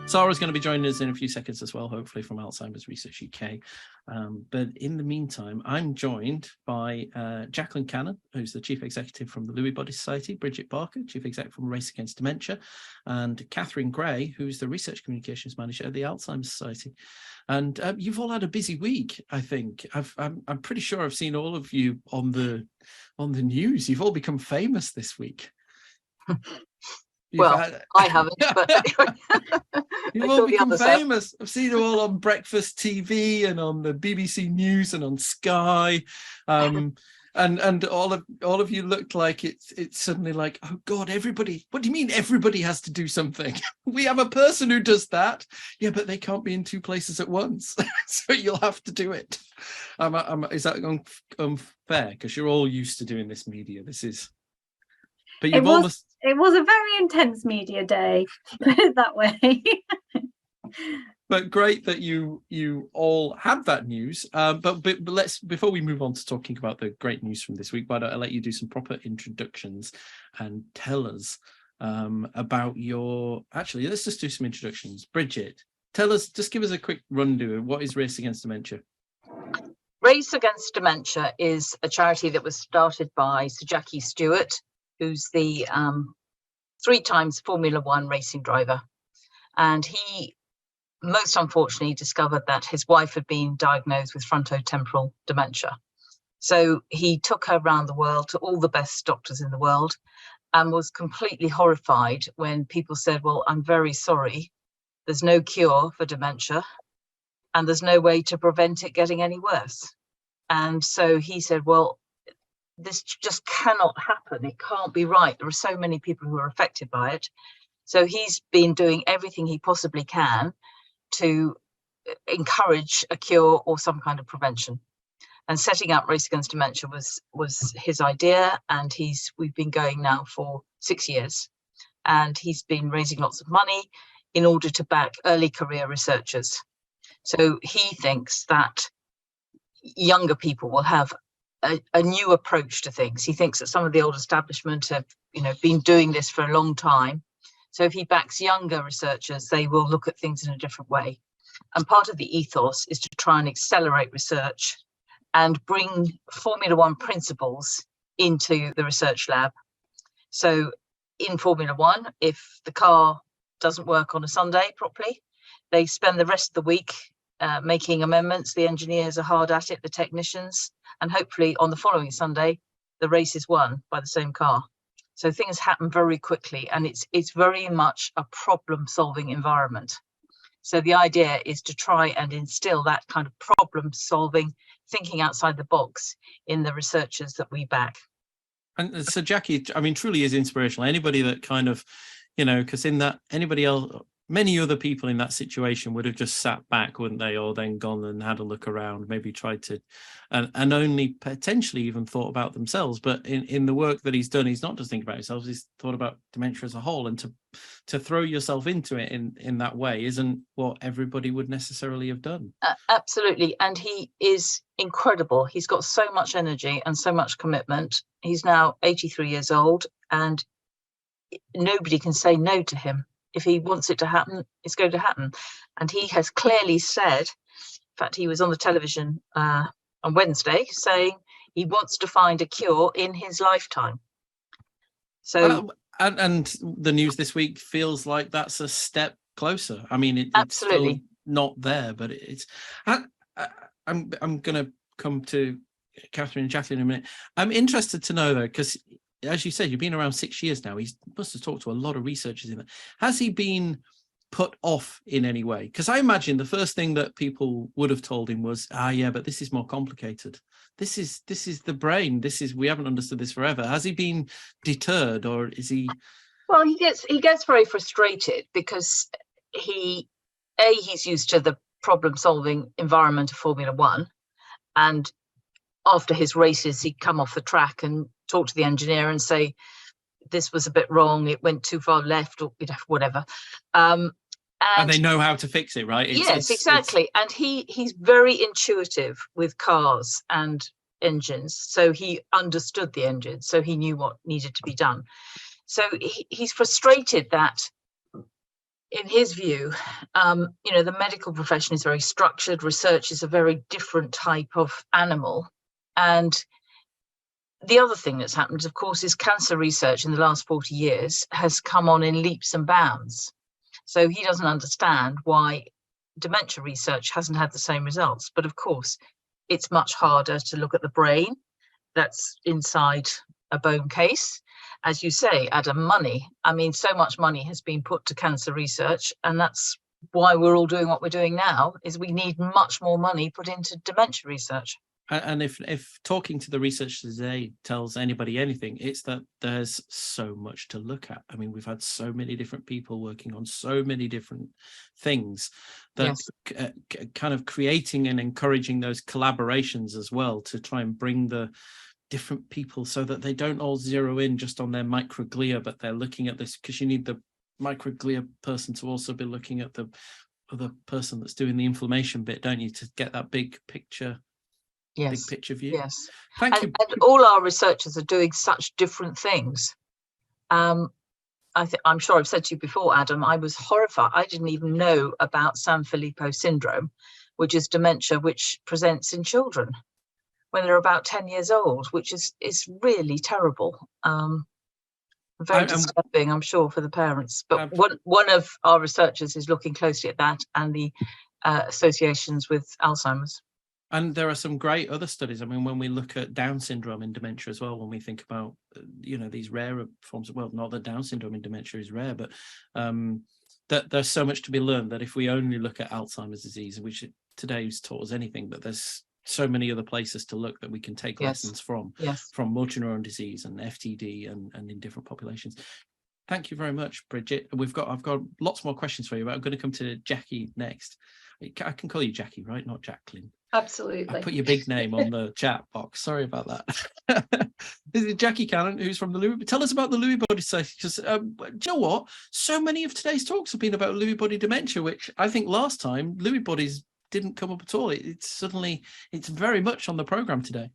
Sara's going to be joining us in a few seconds as well, hopefully from Alzheimer's Research UK. But in the meantime, I'm joined by Jacqueline Cannon, who's the Chief Executive from the Lewy Body Society, Bridget Barker, Chief Exec from Race Against Dementia, and Katherine Gray, who's the Research Communications Manager at the Alzheimer's Society. And you've all had a busy week, I think. I'm pretty sure I've seen all of you on the news. You've all become famous this week. I haven't, but anyway. You've all become famous. I've seen you all on breakfast TV and on the BBC News and on Sky, and all of you looked like it's suddenly like, oh God, everybody. What do you mean everybody has to do something? We have a person who does that. Yeah, but they can't be in two places at once, so you'll have to do it. Is that unfair? Because you're all used to doing this media. But you've almost. It was a very intense media day, put it that way. But great that you all had that news. But let's, before we move on to talking about the great news from this week, why don't I let you do some proper introductions and tell us about your. Actually, let's just do some introductions. Bridget, just give us a quick run-through. What is Race Against Dementia? Race Against Dementia is a charity that was started by Sir Jackie Stewart, who's the 3 times Formula One racing driver. And he most unfortunately discovered that his wife had been diagnosed with fronto-temporal dementia. So he took her around the world to all the best doctors in the world and was completely horrified when people said, well, I'm very sorry, there's no cure for dementia and there's no way to prevent it getting any worse. And so he said, well, this just cannot happen. It can't be right. There are so many people who are affected by it. So he's been doing everything he possibly can to encourage a cure or some kind of prevention. And setting up Race Against Dementia was his idea, and we've been going now for 6 years. And he's been raising lots of money in order to back early career researchers. So he thinks that younger people will have a new approach to things. He thinks that some of the old establishment have, been doing this for a long time. So if he backs younger researchers, they will look at things in a different way. And part of the ethos is to try and accelerate research and bring Formula One principles into the research lab. So in Formula One, if the car doesn't work on a Sunday properly, they spend the rest of the week making amendments. The engineers are hard at it, the technicians, and hopefully on the following Sunday, the race is won by the same car. So things happen very quickly, and it's very much a problem-solving environment. So the idea is to try and instill that kind of problem-solving, thinking outside the box in the researchers that we back. And so Jackie, I mean, truly is inspirational. Anybody that kind of, because in that, anybody else, many other people in that situation would have just sat back, wouldn't they? Or then gone and had a look around, maybe tried to, and only potentially even thought about themselves. But in the work that he's done, he's not just thinking about himself, he's thought about dementia as a whole. And to throw yourself into it in that way isn't what everybody would necessarily have done. Absolutely. And he is incredible. He's got so much energy and so much commitment. He's now 83 years old, and nobody can say no to him. If he wants it to happen, it's going to happen. And he has clearly said, in fact, he was on the television on Wednesday saying he wants to find a cure in his lifetime. So, and the news this week feels like that's a step closer. I mean, it's absolutely still not there, but it's. I'm going to come to Katherine and Jacqueline in a minute. I'm interested to know though, because as you said, you've been around 6 years now. He must have talked to a lot of researchers in that. Has he been put off in any way? Because I imagine the first thing that people would have told him was, yeah, but this is more complicated. This is the brain. We haven't understood this forever. Has he been deterred, or is he? Well, he gets very frustrated because he's used to the problem-solving environment of Formula One, and after his races, he'd come off the track and talk to the engineer and say, this was a bit wrong, it went too far left, or whatever. And they know how to fix it, right? Yes, exactly. And he's very intuitive with cars and engines. So he understood the engine, so he knew what needed to be done. So he's frustrated that in his view, the medical profession is very structured. Research is a very different type of animal. And the other thing that's happened, of course, is cancer research in the last 40 years has come on in leaps and bounds. So he doesn't understand why dementia research hasn't had the same results. But of course, it's much harder to look at the brain that's inside a bone case. As you say, Adam, money. I mean, so much money has been put to cancer research, and that's why we're all doing what we're doing now, is we need much more money put into dementia research. And if talking to the researchers today tells anybody anything, it's that there's so much to look at. I mean, we've had so many different people working on so many different things that Yes. Kind of creating and encouraging those collaborations as well to try and bring the different people so that they don't all zero in just on their microglia, but they're looking at this, because you need the microglia person to also be looking at the other person that's doing the inflammation bit, don't you, to get that big picture. Yes. Big picture view. Yes. Thank you. And all our researchers are doing such different things. I'm sure I've said to you before, Adam, I was horrified. I didn't even know about Sanfilippo syndrome, which is dementia which presents in children when they're about 10 years old, which is really terrible. Very disturbing, I'm sure, for the parents. But one of our researchers is looking closely at that and the associations with Alzheimer's. And there are some great other studies. I mean, when we look at Down syndrome in dementia as well, when we think about, these rarer forms of, well, not that Down syndrome in dementia is rare, but that there's so much to be learned that if we only look at Alzheimer's disease, which today's taught us anything, but there's so many other places to look that we can take lessons from motor neuron disease and FTD and in different populations. Thank you very much, Bridget. I've got lots more questions for you, but I'm going to come to Jackie next. I can call you Jackie, right? Not Jacqueline. Absolutely. I put your big name on the chat box. Sorry about that. This is Jackie Cannon, who's from the Lewy. Tell us about the Lewy body society. Because do you know what? So many of today's talks have been about Lewy body dementia, which I think last time Lewy bodies didn't come up at all. It's very much on the program today.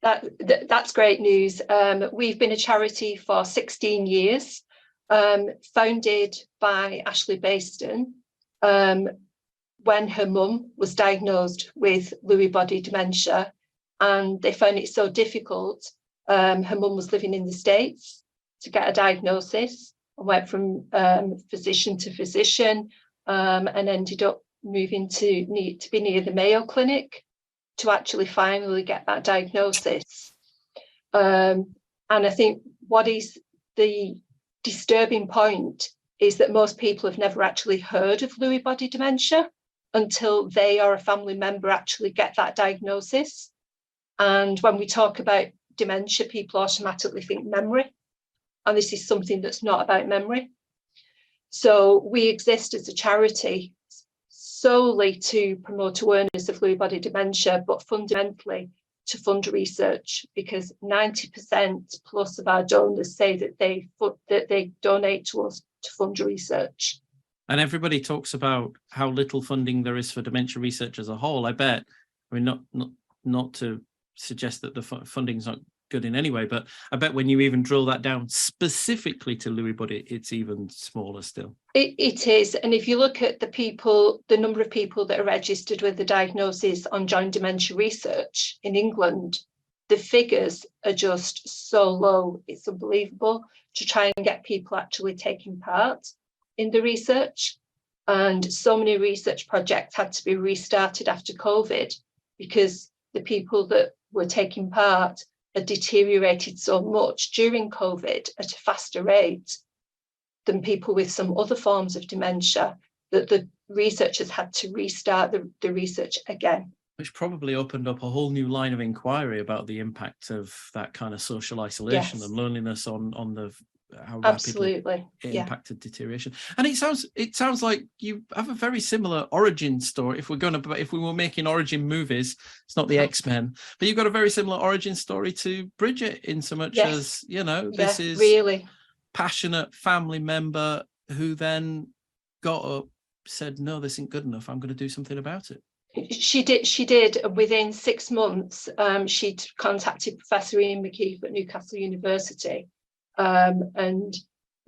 That's great news. We've been a charity for 16 years, founded by Ashley Baston. When her mum was diagnosed with Lewy body dementia, and they found it so difficult. Her mum was living in the States to get a diagnosis, and went from physician to physician, and ended up moving to be near the Mayo Clinic to actually finally get that diagnosis. And I think what is the disturbing point is that most people have never actually heard of Lewy body dementia until they or a family member actually get that diagnosis. And when we talk about dementia, people automatically think memory. And this is something that's not about memory. So we exist as a charity solely to promote awareness of Lewy body dementia, but fundamentally to fund research, because 90% plus of our donors say that they donate to us to fund research. And everybody talks about how little funding there is for dementia research as a whole. I bet, I mean, not to suggest that the funding's not good in any way, but I bet when you even drill that down specifically to Lewy body, it's even smaller still. It is. And if you look at the number of people that are registered with the diagnosis on Joint Dementia Research in England, the figures are just so low. It's unbelievable to try and get people actually taking part in the research. And so many research projects had to be restarted after COVID because the people that were taking part had deteriorated so much during COVID at a faster rate than people with some other forms of dementia that the researchers had to restart the research again. Which probably opened up a whole new line of inquiry about the impact of that kind of social isolation and loneliness on the how rapidly it impacted deterioration. And it sounds like you have a very similar origin story. If we were making origin movies, it's not the X-Men, but you've got a very similar origin story to Bridget in so much as, this is really passionate family member who then got up, said, no, this isn't good enough. I'm going to do something about it. She did. Within 6 months, she'd contacted Professor Ian McKeith at Newcastle University. And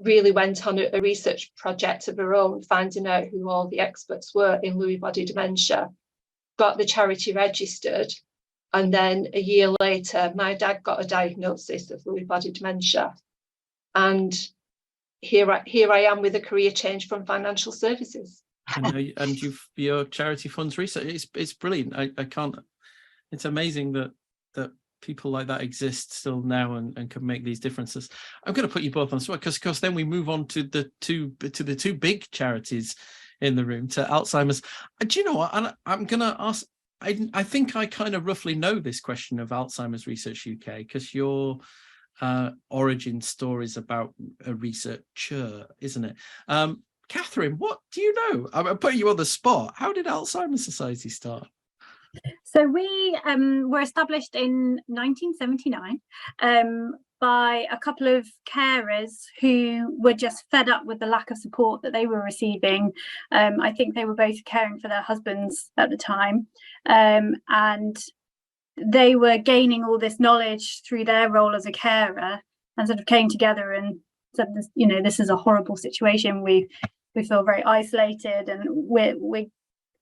really went on a research project of her own, finding out who all the experts were in Lewy body dementia, got the charity registered, and then a year later, my dad got a diagnosis of Lewy body dementia. And here I am with a career change from financial services. And your charity funds research. It's brilliant. I can't. It's amazing that people like that exist still now and can make these differences. I'm going to put you both on the spot because, of course, then we move on to the two big charities in the room, to Alzheimer's. Do you know what? I'm going to ask. I think I kind of roughly know this question of Alzheimer's Research UK, because your origin story is about a researcher, isn't it? Katherine, what do you know? I'm putting you on the spot. How did Alzheimer's Society start? So we were established in 1979 by a couple of carers who were just fed up with the lack of support that they were receiving. I think they were both caring for their husbands at the time, and they were gaining all this knowledge through their role as a carer, and sort of came together and said, this is a horrible situation. We feel very isolated, and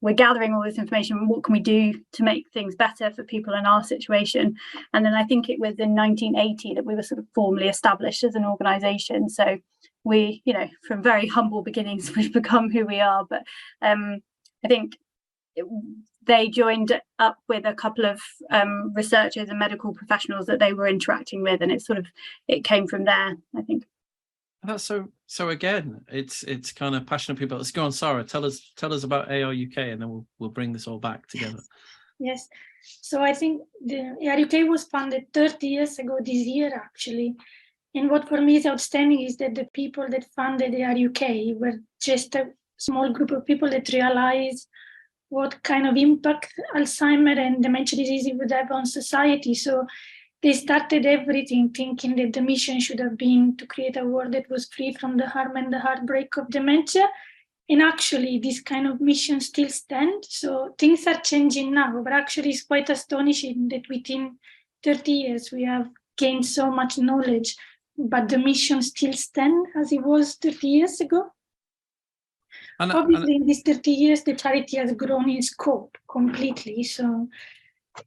we're gathering all this information. What can we do to make things better for people in our situation? And then I think it was in 1980 that we were sort of formally established as an organisation. So we, from very humble beginnings, we've become who we are. But I think they joined up with a couple of researchers and medical professionals that they were interacting with, and it came from there, I think. That's so again, it's kind of passionate people. Let's go on, Sara. Tell us about AR UK, and then we'll bring this all back together. Yes. So I think the AR UK was founded 30 years ago this year, actually. And what for me is outstanding is that the people that founded AR UK were just a small group of people that realized what kind of impact Alzheimer and dementia disease would have on society. So they started everything thinking that the mission should have been to create a world that was free from the harm and the heartbreak of dementia. And actually, this kind of mission still stands. So things are changing now, but actually it's quite astonishing that within 30 years, we have gained so much knowledge, but the mission still stands as it was 30 years ago. Obviously, in these 30 years, the charity has grown in scope completely. So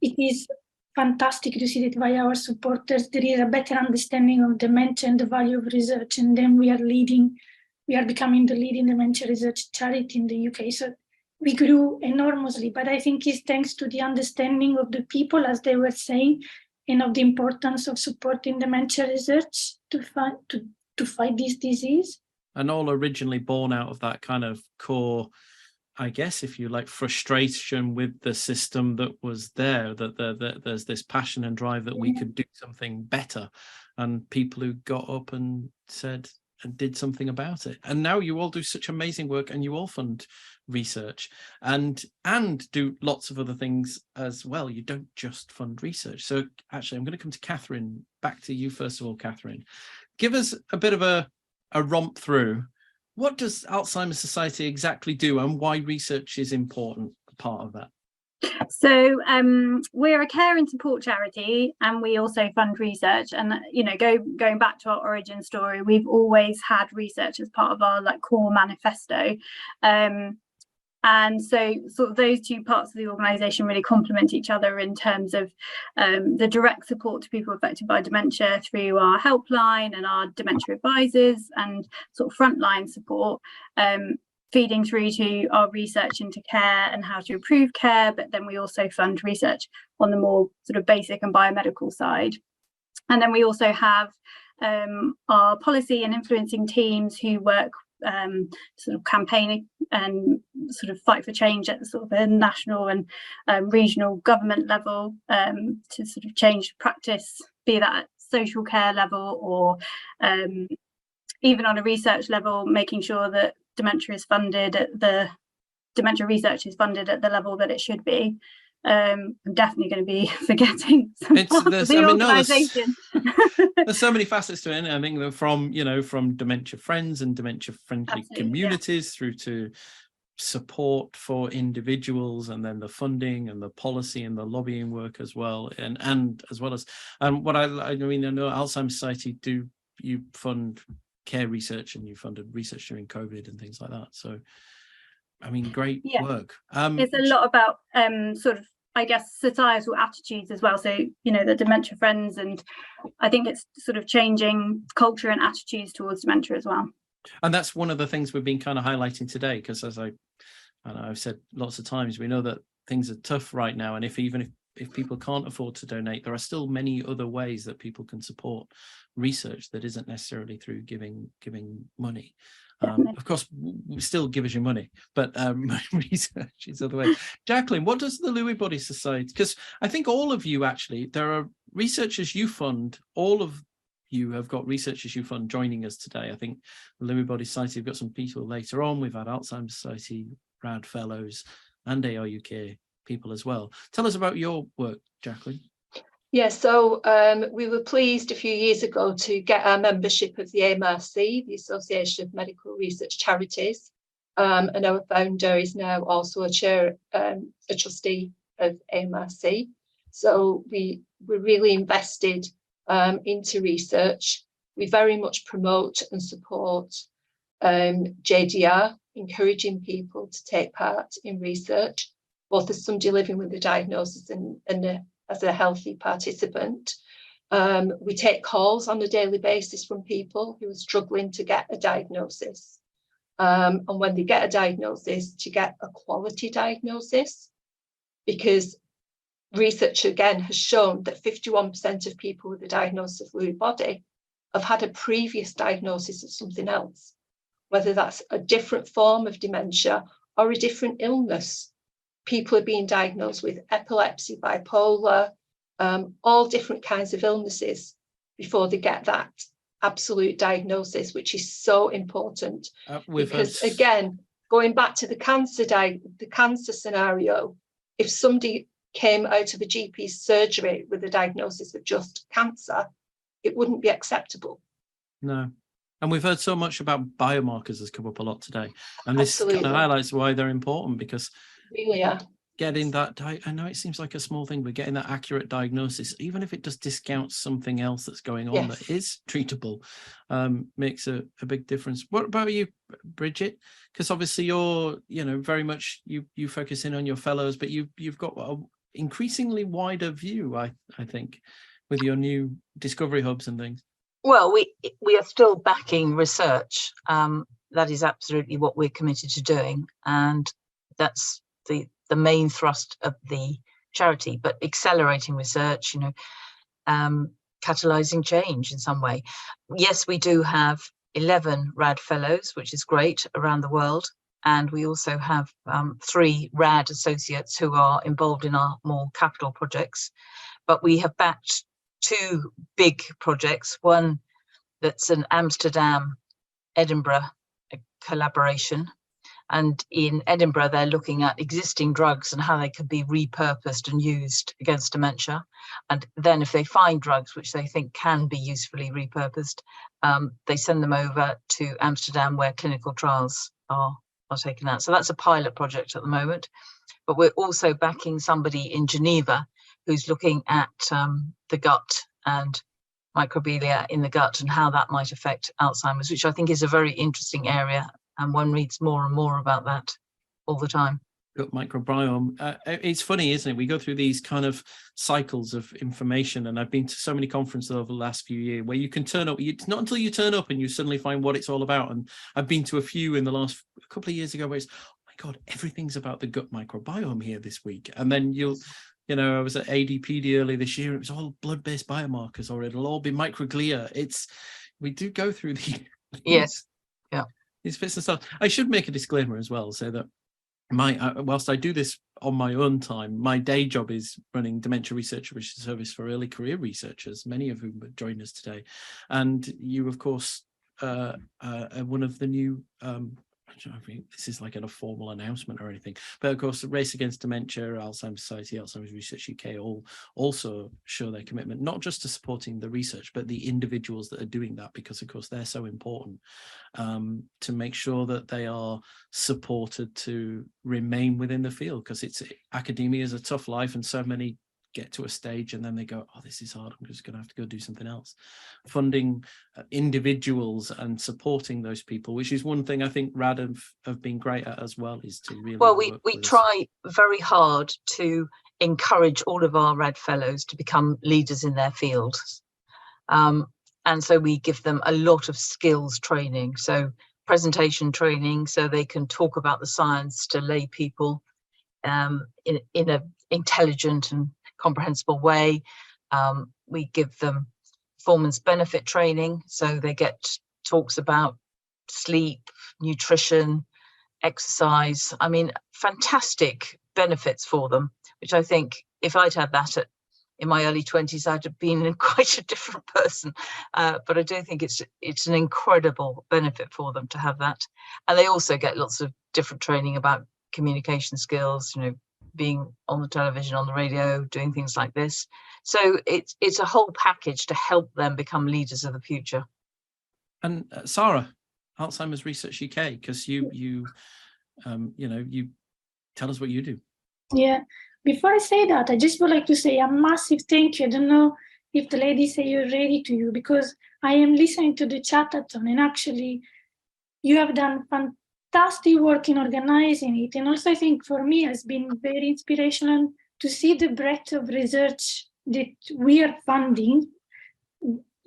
it is fantastic to see that by our supporters there is a better understanding of dementia and the value of research, and then we are becoming the leading dementia research charity in the UK. So we grew enormously, but I think it's thanks to the understanding of the people, as they were saying, and of the importance of supporting dementia research to fight this disease. And all originally born out of that kind of core, I guess, if you like, frustration with the system that was there, that there's this passion and drive that we could do something better, and people who got up and said and did something about it. And now you all do such amazing work, and you all fund research and do lots of other things as well. You don't just fund research. So actually, I'm going to come to Katherine, back to you first of all. Katherine, give us a bit of a romp through. What does Alzheimer's Society exactly do, and why research is important part of that? So we're a care and support charity, and we also fund research. And going back to our origin story, we've always had research as part of our core manifesto. And so sort of those two parts of the organisation really complement each other in terms of the direct support to people affected by dementia through our helpline and our dementia advisors, and sort of frontline support, feeding through to our research into care and how to improve care. But then we also fund research on the more sort of basic and biomedical side. And then we also have our policy and influencing teams who work sort of campaigning and sort of fight for change at sort of a national and regional government level, to sort of change practice, be that at social care level or even on a research level, making sure that dementia research is funded at the level that it should be. I'm definitely going to be forgetting some parts of the organisation. There's so many facets to it. I think that from dementia friends and dementia friendly communities through to support for individuals, and then the funding and the policy and the lobbying work as well, and as well as what I know Alzheimer's Society do. You fund care research, and you funded research during COVID and things like that. So, I mean, great work. It's a lot about sort of, I guess, societal attitudes as well. So, you know, the Dementia Friends, and I think it's sort of changing culture and attitudes towards dementia as well. And that's one of the things we've been kind of highlighting today, because as I've said lots of times, we know that things are tough right now, and if people can't afford to donate, there are still many other ways that people can support research that isn't necessarily through giving money. Of course, still give us your money, but research is other way. Jacqueline, what does the Lewy Body Society, because I think all of you actually, there are researchers you fund, all of you have got researchers you fund joining us today. I think the Lewy Body Society have got some people later on. We've had Alzheimer Society, RAD Fellows, and ARUK people as well. Tell us about your work, Jacqueline. Yeah, so we were pleased a few years ago to get our membership of the Imarisio, the Association of Medical Research Charities, and our founder is now also a trustee of Imarisio. So we're really invested into research. We very much promote and support JDR, encouraging people to take part in research, both as somebody living with a diagnosis and as a healthy participant. We take calls on a daily basis from people who are struggling to get a diagnosis. And when they get a diagnosis, to get a quality diagnosis, because research again has shown that 51% of people with a diagnosis of Lewy body have had a previous diagnosis of something else, whether that's a different form of dementia or a different illness. People are being diagnosed with epilepsy, bipolar, all different kinds of illnesses before they get that absolute diagnosis, which is so important. Because again, going back to the cancer scenario, if somebody came out of a GP's surgery with a diagnosis of just cancer, it wouldn't be acceptable. No. And we've heard so much about biomarkers has come up a lot today. And this kind of highlights why they're important, because really are. Getting that, I know it seems like a small thing, but getting that accurate diagnosis, even if it just discounts something else that's going on that is treatable, makes a big difference. What about you, Bridget? Because obviously you're, you know, very much you focus in on your fellows, but you've got an increasingly wider view, I think, with your new discovery hubs and things. Well, we are still backing research. That is absolutely what we're committed to doing, and that's the main thrust of the charity. But accelerating research, you know, catalyzing change in some way. Yes, we do have 11 RAD fellows, which is great, around the world, and we also have 3 RAD associates who are involved in our more capital projects. But we have backed 2 big projects, one that's an Amsterdam-Edinburgh collaboration. And in Edinburgh, they're looking at existing drugs and how they could be repurposed and used against dementia. And then if they find drugs which they think can be usefully repurposed, they send them over to Amsterdam, where clinical trials are taken out. So that's a pilot project at the moment. But we're also backing somebody in Geneva who's looking at the gut and microbiota in the gut and how that might affect Alzheimer's, which I think is a very interesting area. And one reads more and more about that all the time. Gut microbiome. It's funny, isn't it? We go through these kind of cycles of information, and I've been to so many conferences over the last few years where you can turn up. It's not until you turn up and you suddenly find what it's all about. And I've been to a few in the last couple of years ago where it's, oh my God, everything's about the gut microbiome here this week. And then you know, I was at ADPD early this year. It was all blood-based biomarkers, or it'll all be microglia. We do go through these. Yes. Yeah. These bits and stuff. I should make a disclaimer as well, say that whilst I do this on my own time, my day job is running Dementia Research Service for early career researchers, many of whom have joined us today. And you, of course, are one of the new, I think this is like a formal announcement or anything, but of course the Race Against Dementia, Alzheimer Society, Alzheimer's Research UK all also show their commitment, not just to supporting the research, but the individuals that are doing that, because of course they're so important, to make sure that they are supported to remain within the field, because academia is a tough life and so many get to a stage and then they go, oh, this is hard, I'm just going to have to go do something else. Funding individuals and supporting those people, which is one thing I think RAD have been great at as well, is to really well, we try very hard to encourage all of our RAD fellows to become leaders in their fields. And so we give them a lot of skills training, so presentation training, so they can talk about the science to lay people in an intelligent and comprehensible way. We give them performance benefit training, so they get talks about sleep, nutrition, exercise. I mean, fantastic benefits for them, which I think if I'd had that in my early 20s, I'd have been quite a different person. But I do think it's an incredible benefit for them to have that. And they also get lots of different training about communication skills, being on the television, on the radio, doing things like this. So it's a whole package to help them become leaders of the future. And Sara, Alzheimer's Research UK, because you tell us what you do. Yeah. Before I say that, I just would like to say a massive thank you. I don't know if the ladies say you're ready to you, because I am listening to the chatathon, and actually you have done fantastic work in organizing it. And also I think for me has been very inspirational to see the breadth of research that we are funding,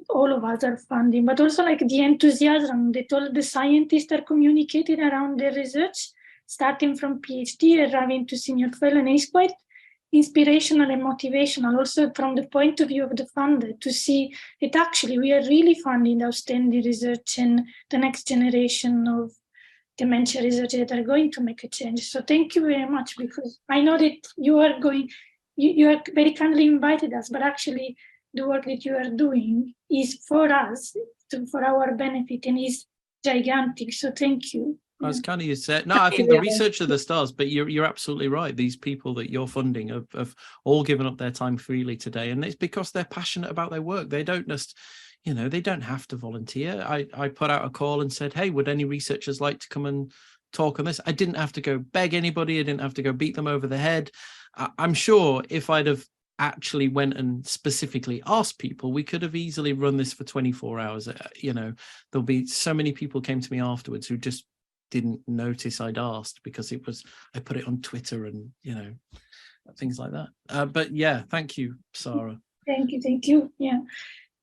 all of us are funding, but also like the enthusiasm that all the scientists are communicating around their research, starting from PhD, arriving to senior fellow, and it's quite inspirational and motivational, also from the point of view of the funder, to see that actually we are really funding outstanding research and the next generation of dementia research that are going to make a change. So thank you very much, because I know that you are very kindly invited us, but actually the work that you are doing is for us, for our benefit, and is gigantic. So thank you. As kind of you said, no, I think the research of the stars, but you're absolutely right. These people that you're funding have all given up their time freely today, and it's because they're passionate about their work. They don't just, they don't have to volunteer. I put out a call and said, hey, would any researchers like to come and talk on this? I didn't have to go beg anybody. I didn't have to go beat them over the head. I'm sure if I'd have actually went and specifically asked people, we could have easily run this for 24 hours. There'll be so many people came to me afterwards who just didn't notice I'd asked, because I put it on Twitter and things like that. But yeah, thank you, Sara. Thank you. Yeah.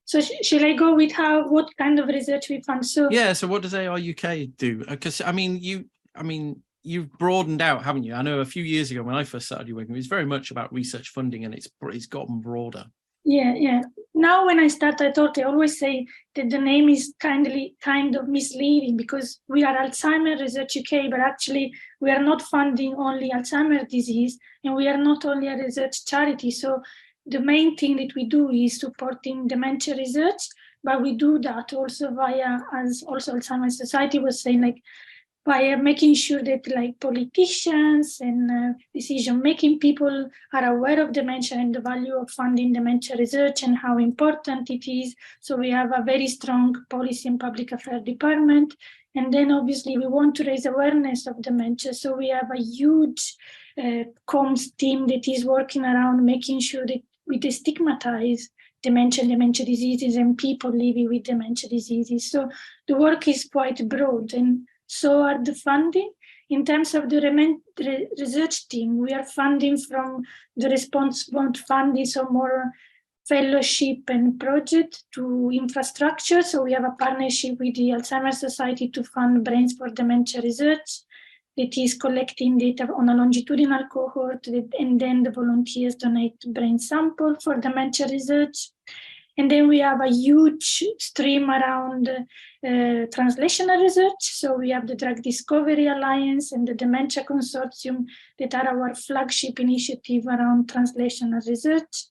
So shall I go with what kind of research we fund? So what does AR UK do? Because you've broadened out, haven't you? I know a few years ago when I first started your work, it was very much about research funding, and it's gotten broader. Yeah. Now when I start, I always say that the name is kind of misleading, because we are Alzheimer Research UK, but actually we are not funding only Alzheimer's disease, and we are not only a research charity. So the main thing that we do is supporting dementia research, but we do that also via, as also Alzheimer's Society was saying, by making sure that politicians and decision-making people are aware of dementia and the value of funding dementia research and how important it is. So we have a very strong policy and public affairs department. And then obviously we want to raise awareness of dementia. So we have a huge comms team that is working around making sure that we destigmatize dementia diseases and people living with dementia diseases. So the work is quite broad, and so are the funding. In terms of the research team, we are funding from the response funding, so more fellowship and project to infrastructure. So we have a partnership with the Alzheimer's Society to fund Brains for Dementia research that is collecting data on a longitudinal cohort, and then the volunteers donate brain sample for dementia research. And then we have a huge stream around translational research. So we have the Drug Discovery Alliance and the Dementia Consortium that are our flagship initiative around translational research.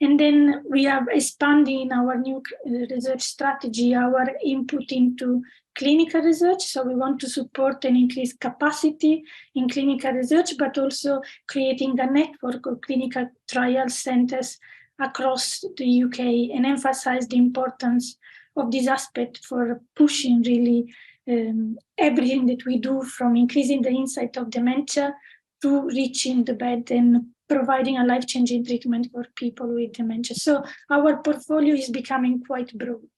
And then we are expanding our new research strategy, our input into clinical research. So we want to support and increase capacity in clinical research, but also creating a network of clinical trial centers across the UK, and emphasize the importance of this aspect for pushing really everything that we do, from increasing the insight of dementia to reaching the bed and providing a life-changing treatment for people with dementia. So our portfolio is becoming quite broad.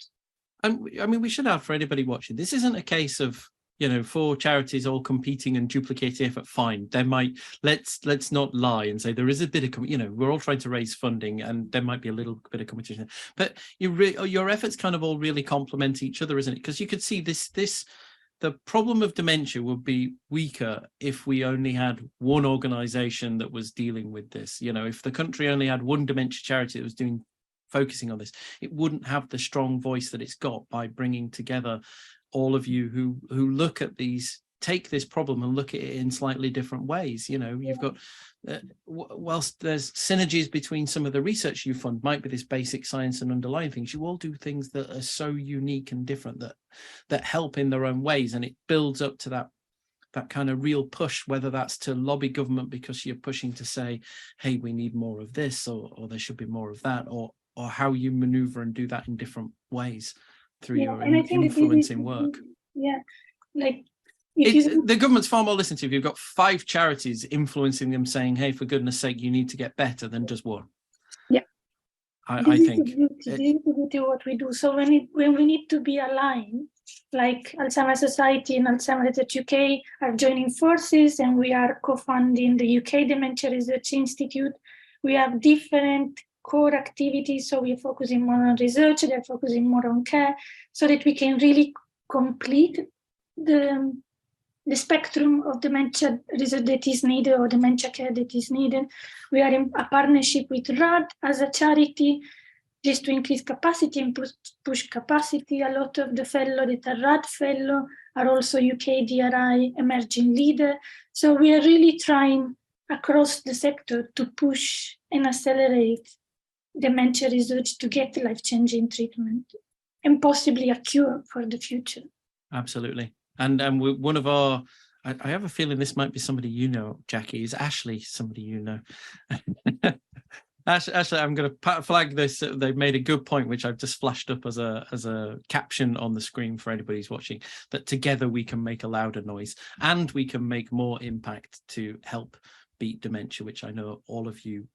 And I mean, we should have, for anybody watching, this isn't a case of, you know, 4 charities all competing and duplicating effort. Fine, there might, let's not lie and say there is a bit of, you know, we're all trying to raise funding and there might be a little bit of competition, but your efforts kind of all really complement each other, isn't it? Because you could see the problem of dementia would be weaker if we only had one organization that was dealing with this. You know, if the country only had one dementia charity that was focusing on this, it wouldn't have the strong voice that it's got by bringing together all of you who look at these, take this problem and look at it in slightly different ways. You know, you've got, whilst there's synergies between some of the research you fund, might be this basic science and underlying things, you all do things that are so unique and different that help in their own ways, and it builds up to that kind of real push, whether that's to lobby government because you're pushing to say, hey, we need more of this, or there should be more of that, or how you maneuver and do that in different ways through your influencing work. Yeah, like the government's far more listening to. If you've got 5 charities influencing them, saying, hey, for goodness sake, you need to get better, than just one. Yeah, I think this is the beauty of what we do. So when we need to be aligned, like Alzheimer Society and Alzheimer Research UK are joining forces, and we are co-funding the UK Dementia Research Institute. We have different core activities, so we're focusing more on research, they're focusing more on care, so that we can really complete the spectrum of dementia research that is needed, or dementia care that is needed. We are in a partnership with RAD as a charity, just to increase capacity and push capacity. A lot of the fellows that are RAD fellow are also UK DRI emerging leader. So we are really trying across the sector to push and accelerate dementia research to get life-changing treatment and possibly a cure for the future. Absolutely. And one of our, I have a feeling this might be somebody you know, Jackie. Is Ashley somebody you know? Actually, I'm going to flag this. They've made a good point, which I've just flashed up as a caption on the screen for anybody who's watching, that together we can make a louder noise and we can make more impact to help beat dementia, which I know all of you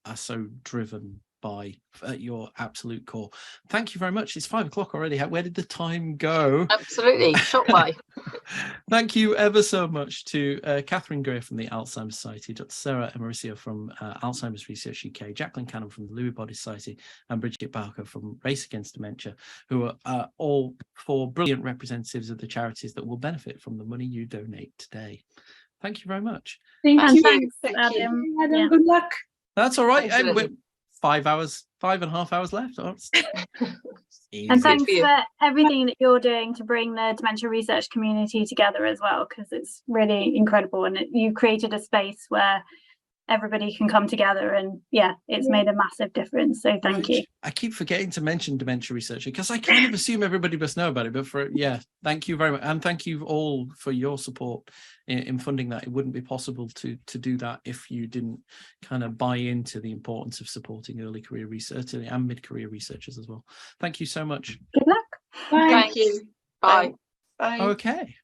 are so driven by at your absolute core. Thank you very much. It's 5 o'clock already. Where did the time go? Absolutely, shot by. Thank you ever so much to Katherine Greer from the Alzheimer Society, Dr. Sara Imarisio from Alzheimer's Research UK, Jacqueline Cannon from the Lewy Body Society, and Bridget Barker from Race Against Dementia, who are all 4 brilliant representatives of the charities that will benefit from the money you donate today. Thank you very much. Thank you. Thanks, Thank Adam. you. Adam, Yeah. good luck. That's all right. And Absolutely. 5.5 hours left. Oh, easy. And thanks for you. for everything that you're doing to bring the dementia research community together as well, because it's really incredible, and you created a space where everybody can come together, and it's made a massive difference. So thank you. I keep forgetting to mention Dementia Research because I kind of assume everybody must know about it, but thank you very much, and thank you all for your support in funding that. It wouldn't be possible to do that if you didn't kind of buy into the importance of supporting early career research and mid-career researchers as well. Thank you so much. Good luck. Bye. Thank you. Bye. Bye. Okay.